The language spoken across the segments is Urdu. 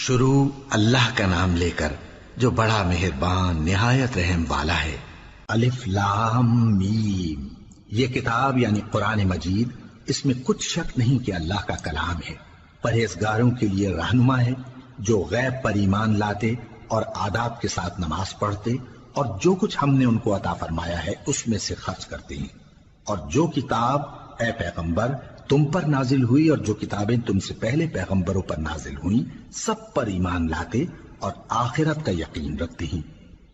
شروع اللہ کا نام لے کر جو بڑا مہربان نہایت رحم والا ہے۔ الف لام میم، یہ کتاب یعنی قرآن مجید، اس میں کچھ شک نہیں کہ اللہ کا کلام ہے، پرہیزگاروں کے لیے رہنما ہے جو غیب پر ایمان لاتے اور آداب کے ساتھ نماز پڑھتے اور جو کچھ ہم نے ان کو عطا فرمایا ہے اس میں سے خرچ کرتے ہیں، اور جو کتاب اے پیغمبر تم پر نازل ہوئی اور جو کتابیں تم سے پہلے پیغمبروں پر نازل ہوئیں سب پر ایمان لاتے اور آخرت کا یقین رکھتے ہیں۔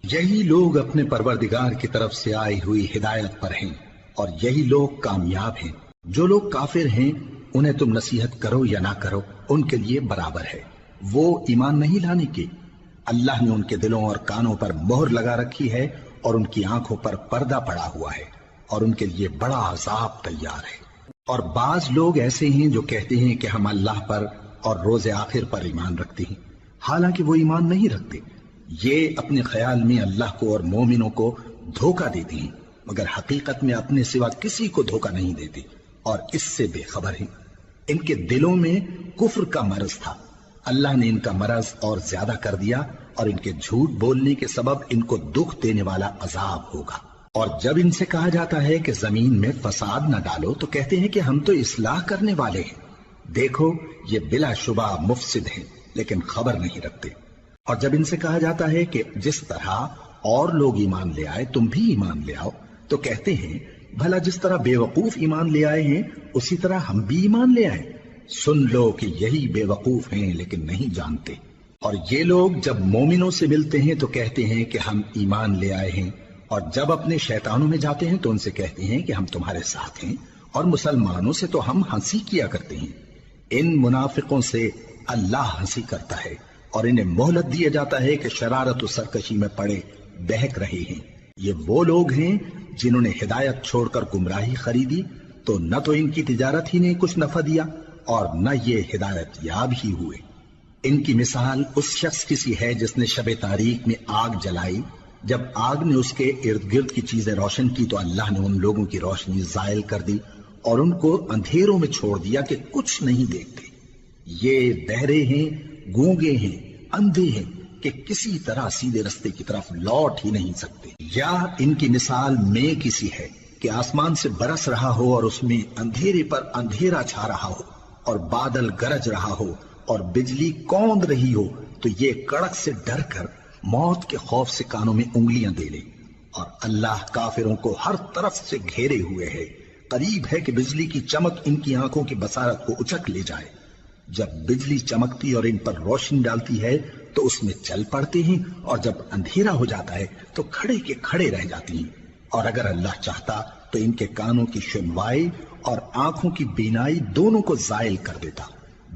یہی لوگ اپنے پروردگار کی طرف سے آئی ہوئی ہدایت پر ہیں اور یہی لوگ کامیاب ہیں۔ جو لوگ کافر ہیں انہیں تم نصیحت کرو یا نہ کرو ان کے لیے برابر ہے، وہ ایمان نہیں لانے کے۔ اللہ نے ان کے دلوں اور کانوں پر مہر لگا رکھی ہے اور ان کی آنکھوں پر پردہ پڑا ہوا ہے اور ان کے لیے بڑا عذاب تیار ہے۔ اور بعض لوگ ایسے ہیں جو کہتے ہیں کہ ہم اللہ پر اور روز آخر پر ایمان رکھتے ہیں، حالانکہ وہ ایمان نہیں رکھتے۔ یہ اپنے خیال میں اللہ کو اور مومنوں کو دھوکہ دیتے ہیں، مگر حقیقت میں اپنے سوا کسی کو دھوکہ نہیں دیتے اور اس سے بے خبر ہیں۔ ان کے دلوں میں کفر کا مرض تھا، اللہ نے ان کا مرض اور زیادہ کر دیا اور ان کے جھوٹ بولنے کے سبب ان کو دکھ دینے والا عذاب ہوگا۔ اور جب ان سے کہا جاتا ہے کہ زمین میں فساد نہ ڈالو تو کہتے ہیں کہ ہم تو اصلاح کرنے والے ہیں، دیکھو یہ بلا شبہ مفسد ہیں لیکن خبر نہیں رکھتے۔ اور جب ان سے کہا جاتا ہے کہ جس طرح اور لوگ ایمان لے آئے تم بھی ایمان لے آؤ تو کہتے ہیں بھلا جس طرح بے وقوف ایمان لے آئے ہیں اسی طرح ہم بھی ایمان لے آئیں۔ سن لو کہ یہی بے وقوف ہیں لیکن نہیں جانتے۔ اور یہ لوگ جب مومنوں سے ملتے ہیں تو کہتے ہیں کہ ہم ایمان لے آئے ہیں، اور جب اپنے شیطانوں میں جاتے ہیں تو ان سے کہتے ہیں کہ ہم تمہارے ساتھ ہیں، اور مسلمانوں سے تو ہم ہنسی کیا کرتے ہیں۔ ان منافقوں سے اللہ ہنسی کرتا ہے اور انہیں مہلت دیا جاتا ہے کہ شرارت و سرکشی میں پڑے بہک رہے ہیں۔ یہ وہ لوگ ہیں جنہوں نے ہدایت چھوڑ کر گمراہی خریدی تو نہ تو ان کی تجارت ہی نے کچھ نفع دیا اور نہ یہ ہدایت یاب ہی ہوئے۔ ان کی مثال اس شخص کی سی ہے جس نے شب تاریک میں آگ جلائی، جب آگ نے اس کے ارد گرد کی چیزیں روشن کی تو اللہ نے ان لوگوں کی روشنی زائل کر دی اور ان کو اندھیروں میں چھوڑ دیا کہ کچھ نہیں دیکھتے۔ یہ بہرے ہیں، گونگے ہیں، اندھے ہیں کہ کسی طرح سیدھے رستے کی طرف لوٹ ہی نہیں سکتے۔ یا ان کی مثال میں کسی ہے کہ آسمان سے برس رہا ہو اور اس میں اندھیرے پر اندھیرا چھا رہا ہو اور بادل گرج رہا ہو اور بجلی کوند رہی ہو تو یہ کڑک سے ڈر کر موت کے خوف سے کانوں میں انگلیاں دے لے۔ اور اللہ کافروں کو ہر طرف سے گھیرے ہوئے ہے، قریب ہے کہ بجلی کی چمک ان کی آنکھوں کی بصارت کو اچک لے جائے۔ جب بجلی چمکتی اور ان پر روشنی ڈالتی ہے تو اس میں چل پڑتے ہیں، اور جب اندھیرا ہو جاتا ہے تو کھڑے کے کھڑے رہ جاتی ہیں۔ اور اگر اللہ چاہتا تو ان کے کانوں کی سنوائی اور آنکھوں کی بینائی دونوں کو زائل کر دیتا۔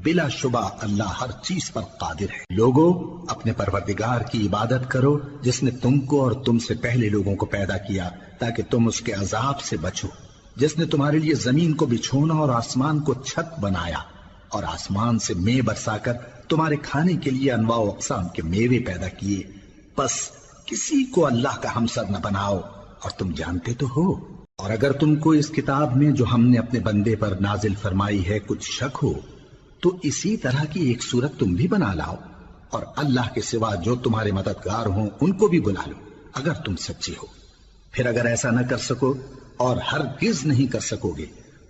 بلا شبہ اللہ ہر چیز پر قادر ہے۔ لوگوں اپنے پروردگار کی عبادت کرو جس نے تم کو اور تم سے پہلے لوگوں کو پیدا کیا تاکہ تم اس کے عذاب سے بچو، جس نے تمہارے لیے زمین کو بچھونا اور آسمان کو چھت بنایا اور آسمان سے مے برسا کر تمہارے کھانے کے لیے انواع و اقسام کے میوے پیدا کیے، بس کسی کو اللہ کا ہمسر نہ بناؤ اور تم جانتے تو ہو۔ اور اگر تم کو اس کتاب میں جو ہم نے اپنے بندے پر نازل فرمائی ہے کچھ شک ہو تو اسی طرح کی ایک صورت تم بھی بنا لاؤ اور اللہ کے سوا جو تمہارے مددگار ہوں ان کو بھی بلا لو اگر تم سچے ہو۔ پھر اگر ایسا نہ کر سکو اور ہرگز نہیں کر سکو گے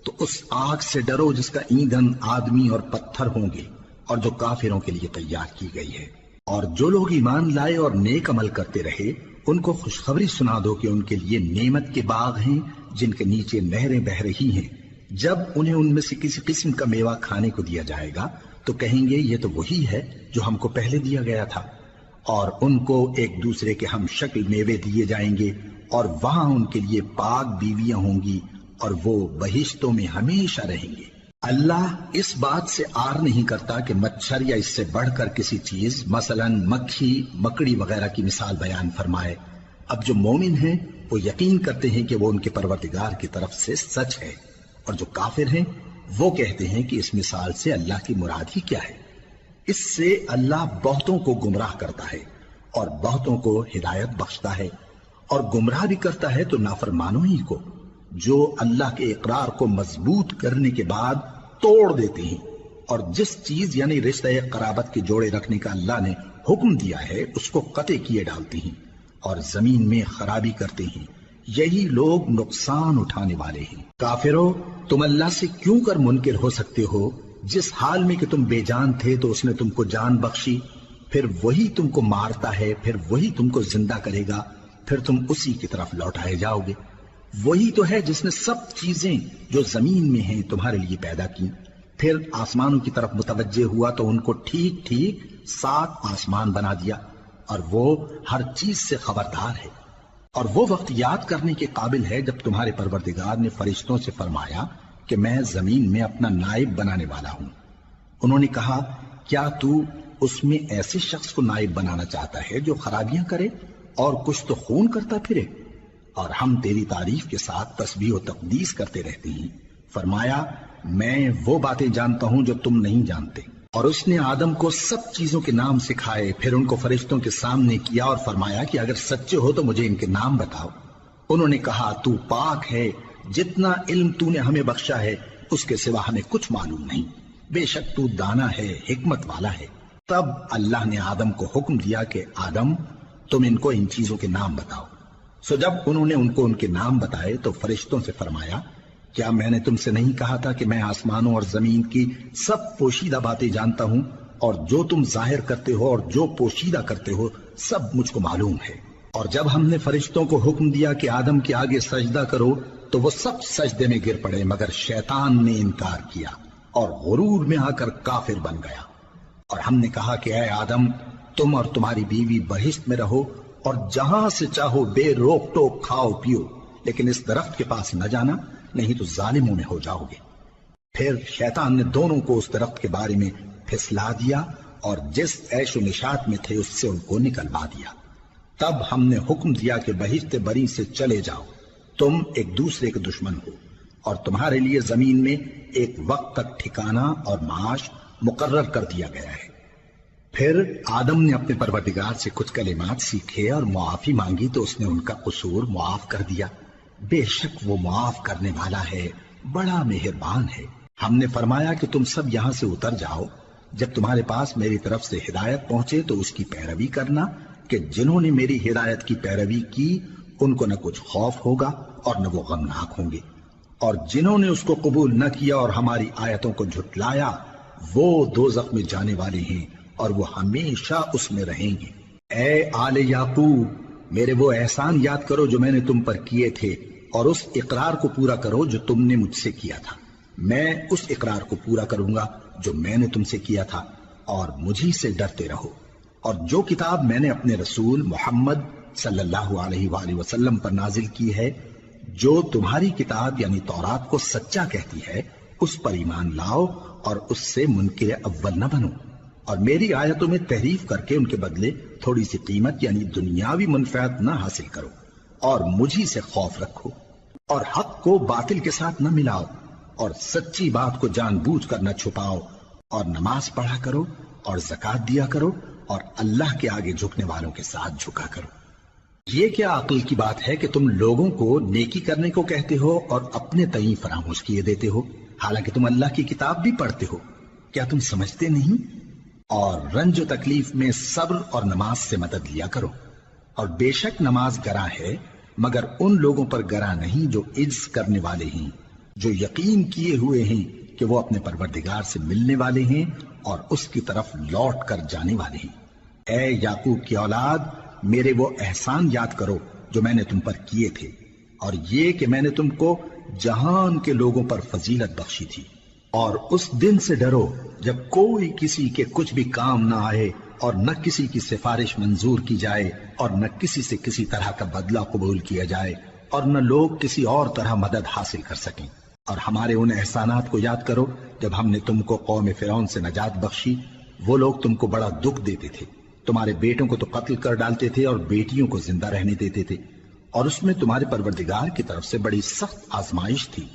تو اس آگ سے ڈرو جس کا ایندھن آدمی اور پتھر ہوں گے اور جو کافروں کے لیے تیار کی گئی ہے۔ اور جو لوگ ایمان لائے اور نیک عمل کرتے رہے ان کو خوشخبری سنا دو کہ ان کے لیے نعمت کے باغ ہیں جن کے نیچے نہریں بہہ رہی ہیں۔ جب انہیں ان میں سے کسی قسم کا میوہ کھانے کو دیا جائے گا تو کہیں گے یہ تو وہی ہے جو ہم کو پہلے دیا گیا تھا، اور ان کو ایک دوسرے کے ہم شکل میوے دیے جائیں گے اور وہاں ان کے لیے پاک بیویاں ہوں گی اور وہ بہشتوں میں ہمیشہ رہیں گے۔ اللہ اس بات سے آر نہیں کرتا کہ مچھر یا اس سے بڑھ کر کسی چیز مثلا مکھی مکڑی وغیرہ کی مثال بیان فرمائے۔ اب جو مومن ہیں وہ یقین کرتے ہیں کہ وہ ان کے پروردگار کی طرف سے سچ ہے، اور جو کافر ہیں وہ کہتے ہیں کہ اس مثال سے اللہ کی مراد ہی کیا ہے۔ اس سے اللہ بہتوں کو گمراہ کرتا ہے اور بہتوں کو ہدایت بخشتا ہے، اور گمراہ بھی کرتا ہے تو نافرمانوں ہی کو، جو اللہ کے اقرار کو مضبوط کرنے کے بعد توڑ دیتے ہیں اور جس چیز یعنی رشتہ قرابت کے جوڑے رکھنے کا اللہ نے حکم دیا ہے اس کو قطع کیے ڈالتی ہیں اور زمین میں خرابی کرتے ہیں، یہی لوگ نقصان اٹھانے والے ہیں۔ کافرو، تم اللہ سے کیوں کر منکر ہو سکتے ہو؟ جس حال میں کہ تم بے جان تھے تو اس نے تم کو جان بخشی، پھر وہی تم کو مارتا ہے، پھر وہی تم کو زندہ کرے گا، پھر تم اسی کی طرف لوٹائے جاؤ گے۔ وہی تو ہے جس نے سب چیزیں جو زمین میں ہیں تمہارے لیے پیدا کی، پھر آسمانوں کی طرف متوجہ ہوا تو ان کو ٹھیک ٹھیک 7 آسمان بنا دیا، اور وہ ہر چیز سے خبردار ہے۔ اور وہ وقت یاد کرنے کے قابل ہے جب تمہارے پروردگار نے فرشتوں سے فرمایا کہ میں زمین میں اپنا نائب بنانے والا ہوں۔ انہوں نے کہا، کیا تو اس میں ایسے شخص کو نائب بنانا چاہتا ہے جو خرابیاں کرے اور کچھ تو خون کرتا پھرے؟ اور ہم تیری تعریف کے ساتھ تسبیح و تقدیس کرتے رہتے ہیں۔ فرمایا، میں وہ باتیں جانتا ہوں جو تم نہیں جانتے۔ اور اس نے آدم کو سب چیزوں کے نام سکھائے، پھر ان کو فرشتوں کے سامنے کیا اور فرمایا کہ اگر سچے ہو تو مجھے ان کے نام بتاؤ۔ انہوں نے کہا، تو پاک ہے، جتنا علم تو نے ہمیں بخشا ہے اس کے سوا ہمیں کچھ معلوم نہیں، بے شک تو دانا ہے، حکمت والا ہے۔ تب اللہ نے آدم کو حکم دیا کہ آدم، تم ان کو ان چیزوں کے نام بتاؤ۔ سو جب انہوں نے ان کو ان کے نام بتائے تو فرشتوں سے فرمایا، کیا میں نے تم سے نہیں کہا تھا کہ میں آسمانوں اور زمین کی سب پوشیدہ باتیں جانتا ہوں، اور جو تم ظاہر کرتے ہو اور جو پوشیدہ کرتے ہو سب مجھ کو معلوم ہے۔ اور جب ہم نے فرشتوں کو حکم دیا کہ آدم کے آگے سجدہ کرو تو وہ سب سجدے میں گر پڑے مگر شیطان نے انکار کیا اور غرور میں آ کر کافر بن گیا۔ اور ہم نے کہا کہ اے آدم، تم اور تمہاری بیوی بہشت میں رہو اور جہاں سے چاہو بے روک ٹوک کھاؤ پیو، لیکن اس درخت کے پاس نہ جانا، نہیں تو ظالموں میں ہو جاؤ گے۔ پھر شیطان نے دونوں کو اس درخت کے بارے میں پھسلا دیا اور جس عیش و نشاط میں تھے اس سے ان کو نکلوا دیا۔ تب ہم نے حکم دیا کہ بہشت بری سے چلے جاؤ، تم ایک دوسرے کے دشمن ہو، اور تمہارے لیے زمین میں ایک وقت تک ٹھکانہ اور معاش مقرر کر دیا گیا ہے۔ پھر آدم نے اپنے پروردگار سے کچھ کلمات سیکھے اور معافی مانگی تو اس نے ان کا قصور معاف کر دیا۔ بے شک وہ معاف کرنے والا ہے، بڑا مہربان ہے۔ ہم نے فرمایا کہ تم سب یہاں سے اتر جاؤ، جب تمہارے پاس میری طرف سے ہدایت پہنچے تو اس کی پیروی کرنا، کہ جنہوں نے میری ہدایت کی پیروی کی ان کو نہ کچھ خوف ہوگا اور نہ وہ غمناک ہوں گے، اور جنہوں نے اس کو قبول نہ کیا اور ہماری آیتوں کو جھٹلایا وہ دوزخ میں جانے والے ہیں اور وہ ہمیشہ اس میں رہیں گے۔ اے آل یعقوب، میرے وہ احسان یاد کرو جو میں نے تم پر کیے تھے، اور اس اقرار کو پورا کرو جو تم نے مجھ سے کیا تھا۔ میں اس اقرار کو پورا کروں گا جو میں نے تم سے کیا تھا، اور مجھی سے ڈرتے رہو۔ اور جو کتاب میں نے اپنے رسول محمد صلی اللہ علیہ وآلہ وسلم پر نازل کی ہے، جو تمہاری کتاب یعنی تورات کو سچا کہتی ہے، اس پر ایمان لاؤ اور اس سے منکر اول نہ بنو، اور میری آیتوں میں تحریف کر کے ان کے بدلے تھوڑی سی قیمت یعنی دنیاوی منفعت نہ حاصل کرو، اور مجھی سے خوف رکھو، اور حق کو باطل کے ساتھ نہ ملاؤ، اور سچی بات کو جان بوجھ کر نہ چھپاؤ، اور نماز پڑھا کرو اور زکوٰۃ دیا کرو، اور اللہ کے آگے جھکنے والوں کے ساتھ جھکا کرو۔ یہ کیا عقل کی بات ہے کہ تم لوگوں کو نیکی کرنے کو کہتے ہو اور اپنے تئیں فراموش کیے دیتے ہو، حالانکہ تم اللہ کی کتاب بھی پڑھتے ہو؟ کیا تم سمجھتے نہیں؟ اور رنج و تکلیف میں صبر اور نماز سے مدد لیا کرو، اور بے شک نماز گراں ہے مگر ان لوگوں پر گراں نہیں جو عجز کرنے والے ہیں، جو یقین کیے ہوئے ہیں کہ وہ اپنے پروردگار سے ملنے والے ہیں اور اس کی طرف لوٹ کر جانے والے ہیں۔ اے یعقوب کی اولاد، میرے وہ احسان یاد کرو جو میں نے تم پر کیے تھے، اور یہ کہ میں نے تم کو جہان کے لوگوں پر فضیلت بخشی تھی۔ اور اس دن سے ڈرو جب کوئی کسی کے کچھ بھی کام نہ آئے، اور نہ کسی کی سفارش منظور کی جائے، اور نہ کسی سے کسی طرح کا بدلہ قبول کیا جائے، اور نہ لوگ کسی اور طرح مدد حاصل کر سکیں۔ اور ہمارے ان احسانات کو یاد کرو جب ہم نے تم کو قوم فرعون سے نجات بخشی۔ وہ لوگ تم کو بڑا دکھ دیتے تھے، تمہارے بیٹوں کو تو قتل کر ڈالتے تھے اور بیٹیوں کو زندہ رہنے دیتے تھے، اور اس میں تمہارے پروردگار کی طرف سے بڑی سخت آزمائش تھی۔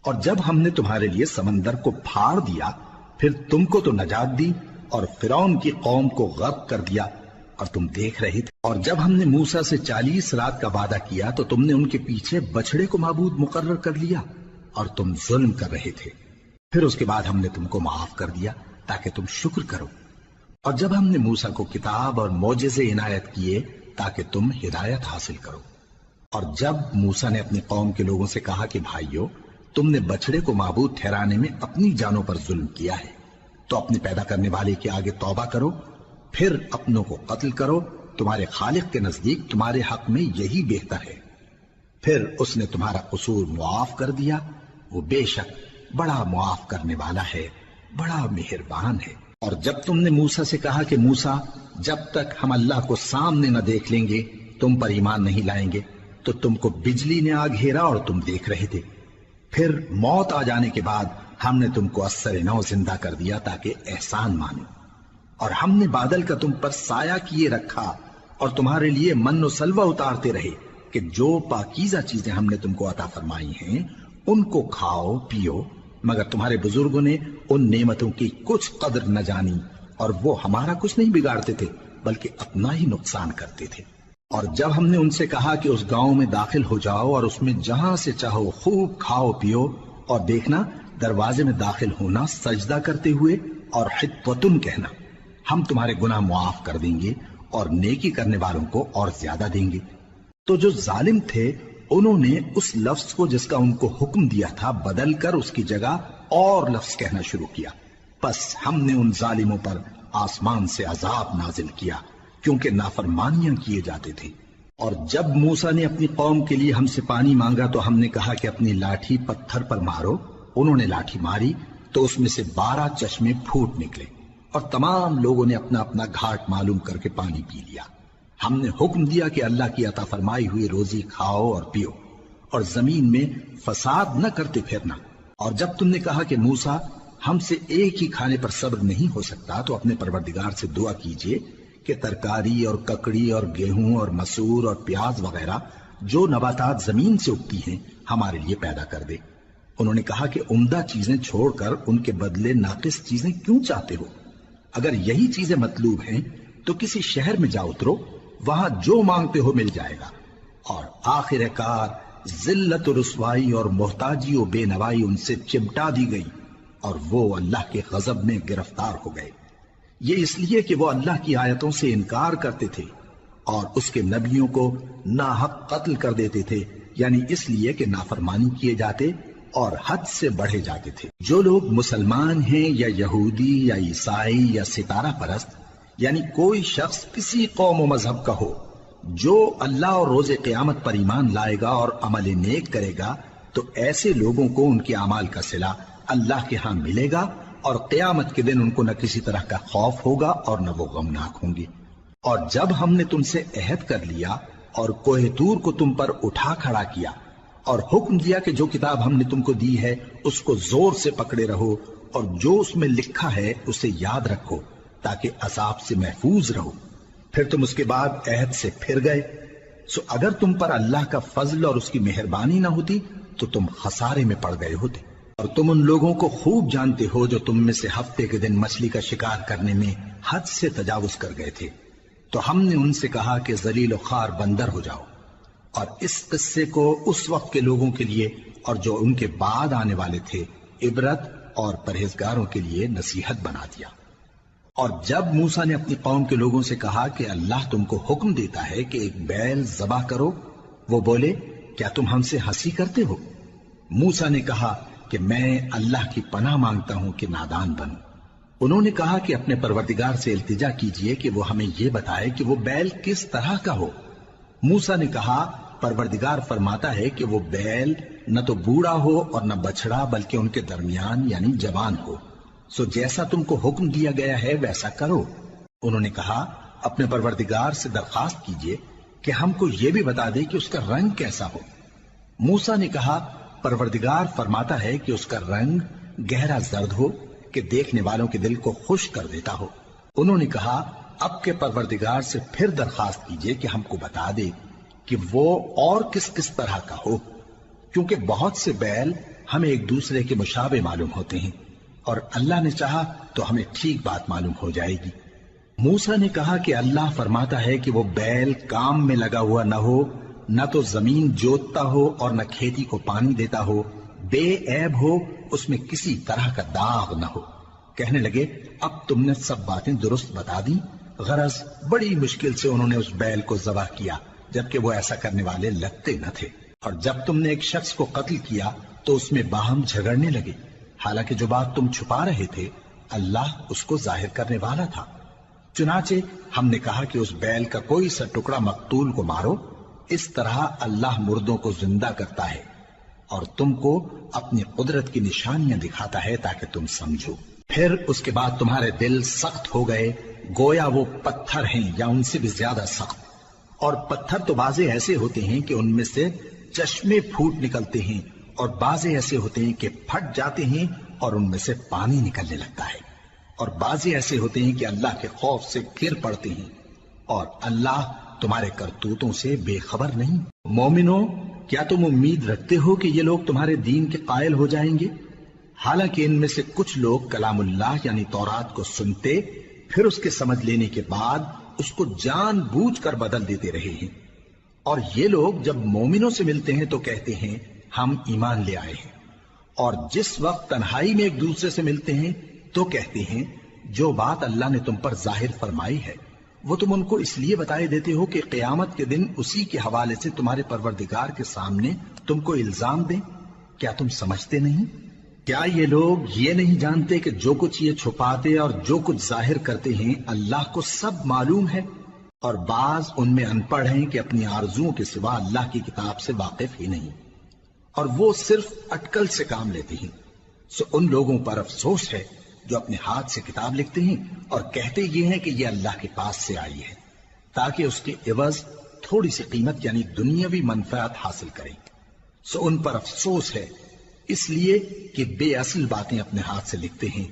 اور جب ہم نے تمہارے لیے سمندر کو پھاڑ دیا، پھر تم کو تو نجات دی اور فرعون کی قوم کو غرق کر دیا، اور تم دیکھ رہے تھے۔ اور جب ہم نے موسیٰ سے 40 رات کا وعدہ کیا تو تم نے ان کے پیچھے بچڑے کو معبود مقرر کر لیا، اور تم ظلم کر رہے تھے۔ پھر اس کے بعد ہم نے تم کو معاف کر دیا تاکہ تم شکر کرو، اور جب ہم نے موسیٰ کو کتاب اور معجزے عنایت کیے تاکہ تم ہدایت حاصل کرو۔ اور جب موسیٰ نے اپنی قوم کے لوگوں سے کہا کہ بھائیو، تم نے بچڑے کو معبود ٹھہرانے میں اپنی جانوں پر ظلم کیا ہے، تو اپنے پیدا کرنے والے کے آگے توبہ کرو، پھر اپنوں کو قتل کرو، تمہارے خالق کے نزدیک تمہارے حق میں یہی بہتر ہے۔ پھر اس نے تمہارا قصور معاف کر دیا، وہ بے شک بڑا معاف کرنے والا ہے، بڑا مہربان ہے۔ اور جب تم نے موسیٰ سے کہا کہ موسیٰ، جب تک ہم اللہ کو سامنے نہ دیکھ لیں گے تم پر ایمان نہیں لائیں گے، تو تم کو بجلی نے آ گھیرا اور تم دیکھ رہے تھے۔ پھر موت آ جانے کے بعد ہم نے تم کو اثر نو زندہ کر دیا تاکہ احسان مانو، اور ہم نے بادل کا تم پر سایہ کیے رکھا اور تمہارے لیے من و سلوہ اتارتے رہے کہ جو پاکیزہ چیزیں ہم نے تم کو عطا فرمائی ہیں ان کو کھاؤ پیو، مگر تمہارے بزرگوں نے ان نعمتوں کی کچھ قدر نہ جانی، اور وہ ہمارا کچھ نہیں بگاڑتے تھے بلکہ اپنا ہی نقصان کرتے تھے۔ اور جب ہم نے ان سے کہا کہ اس گاؤں میں داخل ہو جاؤ اور اس میں جہاں سے چاہو خوب کھاؤ پیو، اور دیکھنا دروازے میں داخل ہونا سجدہ کرتے ہوئے اور حطوۃ کہنا، ہم تمہارے گناہ معاف کر دیں گے اور نیکی کرنے والوں کو اور زیادہ دیں گے۔ تو جو ظالم تھے انہوں نے اس لفظ کو جس کا ان کو حکم دیا تھا بدل کر اس کی جگہ اور لفظ کہنا شروع کیا، پس ہم نے ان ظالموں پر آسمان سے عذاب نازل کیا کیونکہ نافرمانیاں کیے جاتے تھے۔ اور جب موسیٰ نے اپنی قوم کے لیے ہم سے پانی مانگا تو ہم نے کہا کہ اپنی لاٹھی پتھر پر مارو، انہوں نے لاٹھی ماری تو اس میں سے 12 چشمے پھوٹ نکلے، اور تمام لوگوں نے اپنا اپنا گھاٹ معلوم کر کے پانی پی لیا۔ ہم نے حکم دیا کہ اللہ کی عطا فرمائی ہوئی روزی کھاؤ اور پیو، اور زمین میں فساد نہ کرتے پھرنا۔ اور جب تم نے کہا کہ موسیٰ، ہم سے ایک ہی کھانے پر صبر نہیں ہو سکتا، تو اپنے پروردگار سے دعا کیجئے کہ ترکاری اور ککڑی اور گیہوں اور مسور اور پیاز وغیرہ جو نباتات زمین سے اگتی ہیں ہمارے لیے پیدا کر دے۔ انہوں نے کہا کہ عمدہ چیزیں چھوڑ کر ان کے بدلے ناقص چیزیں کیوں چاہتے ہو؟ اگر یہی چیزیں مطلوب ہیں تو کسی شہر میں جا اترو، وہاں جو مانگتے ہو مل جائے گا۔ اور آخر کار ذلت و رسوائی اور محتاجی و بے نوائی ان سے چمٹا دی گئی، اور وہ اللہ کے غضب میں گرفتار ہو گئے۔ یہ اس لیے کہ وہ اللہ کی آیتوں سے انکار کرتے تھے اور اس کے نبیوں کو ناحق قتل کر دیتے تھے، یعنی اس لیے کہ نافرمانی کیے جاتے اور حد سے بڑھے جاتے تھے۔ جو لوگ مسلمان ہیں یا یہودی یا عیسائی یا ستارہ پرست، یعنی کوئی شخص کسی قوم و مذہب کا ہو، جو اللہ اور روز قیامت پر ایمان لائے گا اور عمل نیک کرے گا، تو ایسے لوگوں کو ان کے اعمال کا صلہ اللہ کے ہاں ملے گا، اور قیامت کے دن ان کو نہ کسی طرح کا خوف ہوگا اور نہ وہ غمناک ہوں گے۔ اور جب ہم نے تم سے عہد کر لیا اور کوہ طور کو تم پر اٹھا کھڑا کیا اور حکم دیا کہ جو کتاب ہم نے تم کو دی ہے اس کو زور سے پکڑے رہو، اور جو اس میں لکھا ہے اسے یاد رکھو تاکہ عذاب سے محفوظ رہو، پھر تم اس کے بعد عہد سے پھر گئے، سو اگر تم پر اللہ کا فضل اور اس کی مہربانی نہ ہوتی تو تم خسارے میں پڑ گئے ہوتے۔ اور تم ان لوگوں کو خوب جانتے ہو جو تم میں سے ہفتے کے دن مچھلی کا شکار کرنے میں حد سے تجاوز کر گئے تھے، تو ہم نے ان سے کہا کہ ذلیل و خوار بندر ہو جاؤ، اور اس قصے کو اس وقت کے لوگوں کے لیے اور جو ان کے بعد آنے والے تھے عبرت اور پرہیزگاروں کے لیے نصیحت بنا دیا۔ اور جب موسیٰ نے اپنی قوم کے لوگوں سے کہا کہ اللہ تم کو حکم دیتا ہے کہ ایک بیل ذبح کرو، وہ بولے کیا تم ہم سے ہنسی کرتے ہو؟ موسیٰ نے کہا کہ میں اللہ کی پناہ مانگتا ہوں کہ نادان بنوں۔ انہوں نے کہا کہ اپنے پروردگار سے التجا کیجئے کہ وہ ہمیں یہ بتائے کہ وہ بیل کس طرح کا ہو۔ موسیٰ نے کہا پروردگار فرماتا ہے کہ وہ بیل نہ تو بوڑھا ہو اور نہ بچڑا بلکہ ان کے درمیان یعنی جوان ہو، سو جیسا تم کو حکم دیا گیا ہے ویسا کرو۔ انہوں نے کہا اپنے پروردگار سے درخواست کیجئے کہ ہم کو یہ بھی بتا دے کہ اس کا رنگ کیسا ہو۔ موسیٰ نے کہا پروردگار فرماتا ہے کہ اس کا رنگ گہرا زرد ہو کہ دیکھنے والوں کے دل کو خوش کر دیتا ہو۔ انہوں نے کہا اب کے پروردگار سے پھر درخواست کیجئے کہ ہم کو بتا دے کہ وہ اور کس کس طرح کا ہو، کیونکہ بہت سے بیل ہمیں ایک دوسرے کے مشابہ معلوم ہوتے ہیں، اور اللہ نے چاہا تو ہمیں ٹھیک بات معلوم ہو جائے گی۔ موسیٰ نے کہا کہ اللہ فرماتا ہے کہ وہ بیل کام میں لگا ہوا نہ ہو، نہ تو زمین جوتتا ہو اور نہ کھیتی کو پانی دیتا ہو، بے عیب ہو، اس میں کسی طرح کا داغ نہ ہو۔ کہنے لگے اب تم نے سب باتیں درست بتا دی، غرض بڑی مشکل سے انہوں نے اس بیل کو ذبح کیا، جبکہ وہ ایسا کرنے والے لگتے نہ تھے۔ اور جب تم نے ایک شخص کو قتل کیا تو اس میں باہم جھگڑنے لگے، حالانکہ جو بات تم چھپا رہے تھے اللہ اس کو ظاہر کرنے والا تھا۔ چنانچہ ہم نے کہا کہ اس بیل کا کوئی سا ٹکڑا مقتول کو مارو، اس طرح اللہ مردوں کو زندہ کرتا ہے اور تم کو اپنی قدرت کی نشانیاں دکھاتا ہے تاکہ تم سمجھو۔ پھر اس کے بعد تمہارے دل سخت ہو گئے، گویا وہ پتھر ہیں یا ان سے بھی زیادہ سخت۔ اور پتھر تو بعضے ایسے ہوتے ہیں کہ ان میں سے چشمے پھوٹ نکلتے ہیں، اور بعضے ایسے ہوتے ہیں کہ پھٹ جاتے ہیں اور ان میں سے پانی نکلنے لگتا ہے، اور بعضے ایسے ہوتے ہیں کہ اللہ کے خوف سے گر پڑتے ہیں، اور اللہ تمہارے کرتوتوں سے بے خبر نہیں۔ مومنو، کیا تم امید رکھتے ہو کہ یہ لوگ تمہارے دین کے قائل ہو جائیں گے؟ حالانکہ ان میں سے کچھ لوگ کلام اللہ یعنی تورات کو سنتے، پھر اس کے سمجھ لینے کے بعد اس کو جان بوجھ کر بدل دیتے رہے ہیں، اور یہ لوگ جب مومنوں سے ملتے ہیں تو کہتے ہیں ہم ایمان لے آئے ہیں، اور جس وقت تنہائی میں ایک دوسرے سے ملتے ہیں تو کہتے ہیں جو بات اللہ نے تم پر ظاہر فرمائی ہے وہ تم ان کو اس لیے بتائے دیتے ہو کہ قیامت کے دن اسی کے حوالے سے تمہارے پروردگار کے سامنے تم کو الزام دیں۔ کیا تم سمجھتے نہیں؟ کیا یہ لوگ یہ نہیں جانتے کہ جو کچھ یہ چھپاتے اور جو کچھ ظاہر کرتے ہیں اللہ کو سب معلوم ہے؟ اور بعض ان میں ان پڑھ ہیں کہ اپنی آرزوؤں کے سوا اللہ کی کتاب سے واقف ہی نہیں، اور وہ صرف اٹکل سے کام لیتے ہیں۔ سو ان لوگوں پر افسوس ہے جو اپنے ہاتھ سے کتاب لکھتے ہیں اور کہتے یہ ہیں کہ یہ اللہ کے پاس سے آئی ہے تاکہ اس کے عوض تھوڑی سی قیمت یعنی دنیاوی منفعت حاصل کریں۔ سو ان پر افسوس ہے اس لیے کہ بے اصل باتیں اپنے ہاتھ سے لکھتے ہیں،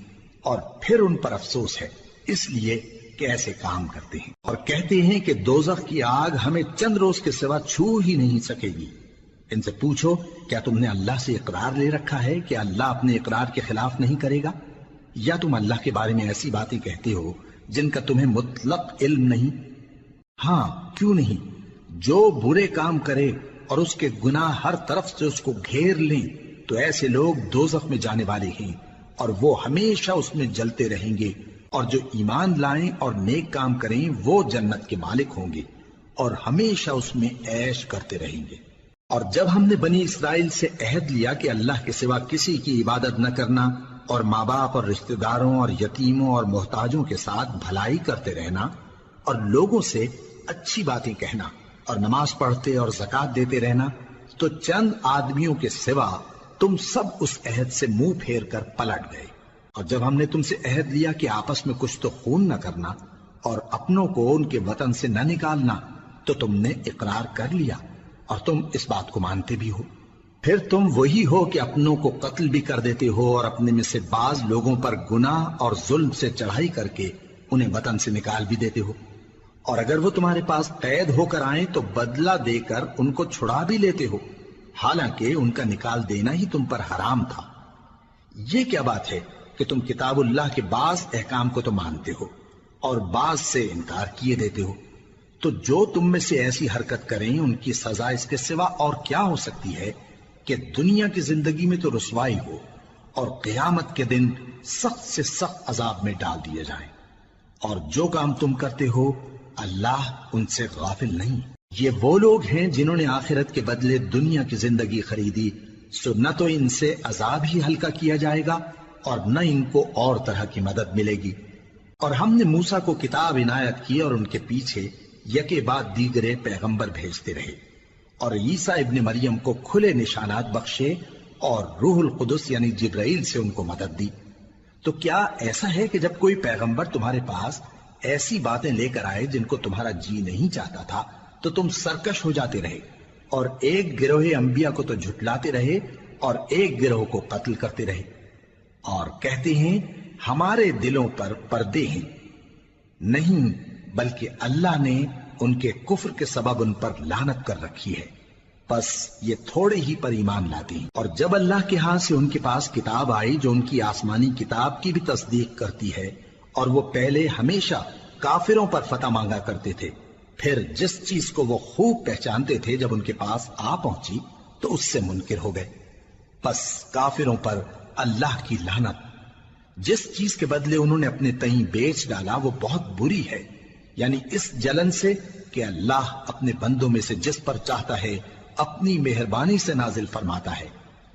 اور پھر ان پر افسوس ہے اس لیے کہ ایسے کام کرتے ہیں، اور کہتے ہیں کہ دوزخ کی آگ ہمیں چند روز کے سوا چھو ہی نہیں سکے گی۔ ان سے پوچھو کیا تم نے اللہ سے اقرار لے رکھا ہے کہ اللہ اپنے اقرار کے خلاف نہیں کرے گا، یا تم اللہ کے بارے میں ایسی باتیں کہتے ہو جن کا تمہیں مطلق علم نہیں؟ ہاں کیوں نہیں، جو برے کام کرے اور اس کے گناہ ہر طرف سے اس کو گھیر لیں تو ایسے لوگ دوزخ میں جانے والے ہیں اور وہ ہمیشہ اس میں جلتے رہیں گے، اور جو ایمان لائیں اور نیک کام کریں وہ جنت کے مالک ہوں گے اور ہمیشہ اس میں عیش کرتے رہیں گے۔ اور جب ہم نے بنی اسرائیل سے عہد لیا کہ اللہ کے سوا کسی کی عبادت نہ کرنا اور ماں باپ اور رشتہ داروں اور یتیموں اور محتاجوں کے ساتھ بھلائی کرتے رہنا اور لوگوں سے اچھی باتیں کہنا اور نماز پڑھتے اور زکوٰۃ دیتے رہنا، تو چند آدمیوں کے سوا تم سب اس عہد سے منہ پھیر کر پلٹ گئے۔ اور جب ہم نے تم سے عہد لیا کہ آپس میں کچھ تو خون نہ کرنا اور اپنوں کو ان کے وطن سے نہ نکالنا، تو تم نے اقرار کر لیا اور تم اس بات کو مانتے بھی ہو۔ پھر تم وہی ہو کہ اپنوں کو قتل بھی کر دیتے ہو اور اپنے میں سے بعض لوگوں پر گناہ اور ظلم سے چڑھائی کر کے انہیں وطن سے نکال بھی دیتے ہو، اور اگر وہ تمہارے پاس قید ہو کر آئیں تو بدلہ دے کر ان کو چھڑا بھی لیتے ہو، حالانکہ ان کا نکال دینا ہی تم پر حرام تھا۔ یہ کیا بات ہے کہ تم کتاب اللہ کے بعض احکام کو تو مانتے ہو اور بعض سے انکار کیے دیتے ہو؟ تو جو تم میں سے ایسی حرکت کریں ان کی سزا اس کے سوا اور کیا ہو سکتی ہے کہ دنیا کی زندگی میں تو رسوائی ہو اور قیامت کے دن سخت سے سخت عذاب میں ڈال دیے جائیں۔ اور جو کام تم کرتے ہو اللہ ان سے غافل نہیں۔ یہ وہ لوگ ہیں جنہوں نے آخرت کے بدلے دنیا کی زندگی خریدی، سو نہ تو ان سے عذاب ہی ہلکا کیا جائے گا اور نہ ان کو اور طرح کی مدد ملے گی۔ اور ہم نے موسیٰ کو کتاب عنایت کی اور ان کے پیچھے یکے بعد دیگرے پیغمبر بھیجتے رہے، اور عیسیٰ ابن مریم کو کھلے نشانات بخشے اور روح القدس یعنی جبرائیل سے ان کو مدد دی۔ تو کیا ایسا ہے کہ جب کوئی پیغمبر تمہارے پاس ایسی باتیں لے کر آئے جن کو تمہارا جی نہیں چاہتا تھا تو تم سرکش ہو جاتے رہے اور ایک گروہ انبیاء کو تو جھٹلاتے رہے اور ایک گروہ کو قتل کرتے رہے، اور کہتے ہیں ہمارے دلوں پر پردے ہیں؟ نہیں، بلکہ اللہ نے ان کے کفر کے سبب ان پر لعنت کر رکھی ہے، بس یہ تھوڑے ہی پر ایمان لاتے ہیں۔ اور جب اللہ کے ہاں سے ان کے پاس کتاب آئی جو ان کی آسمانی کتاب کی بھی تصدیق کرتی ہے، اور وہ پہلے ہمیشہ کافروں پر فتح مانگا کرتے تھے، پھر جس چیز کو وہ خوب پہچانتے تھے جب ان کے پاس آ پہنچی تو اس سے منکر ہو گئے۔ بس کافروں پر اللہ کی لعنت۔ جس چیز کے بدلے انہوں نے اپنے تئیں بیچ ڈالا وہ بہت بری ہے، یعنی اس جلن سے کہ اللہ اپنے بندوں میں سے جس پر چاہتا ہے اپنی مہربانی سے نازل فرماتا ہے۔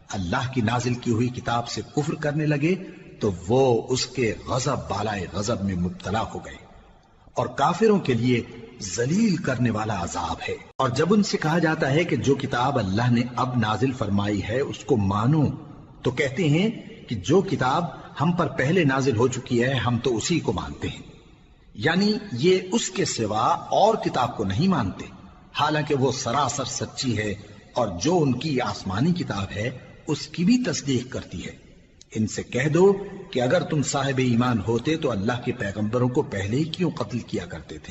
اللہ کی نازل کی ہوئی کتاب سے کفر کرنے لگے تو وہ اس کے غضب بالائے غضب میں مبتلا ہو گئے، اور کافروں کے لیے ذلیل کرنے والا عذاب ہے۔ اور جب ان سے کہا جاتا ہے کہ جو کتاب اللہ نے اب نازل فرمائی ہے اس کو مانو، تو کہتے ہیں کہ جو کتاب ہم پر پہلے نازل ہو چکی ہے ہم تو اسی کو مانتے ہیں، یعنی یہ اس کے سوا اور کتاب کو نہیں مانتے، حالانکہ وہ سراسر سچی ہے، اور جو ان کی آسمانی کتاب ہے اس کی بھی تصدیق کرتی ہے۔ ان سے کہہ دو کہ اگر تم صاحب ایمان ہوتے تو اللہ کے پیغمبروں کو پہلے ہی کیوں قتل کیا کرتے تھے؟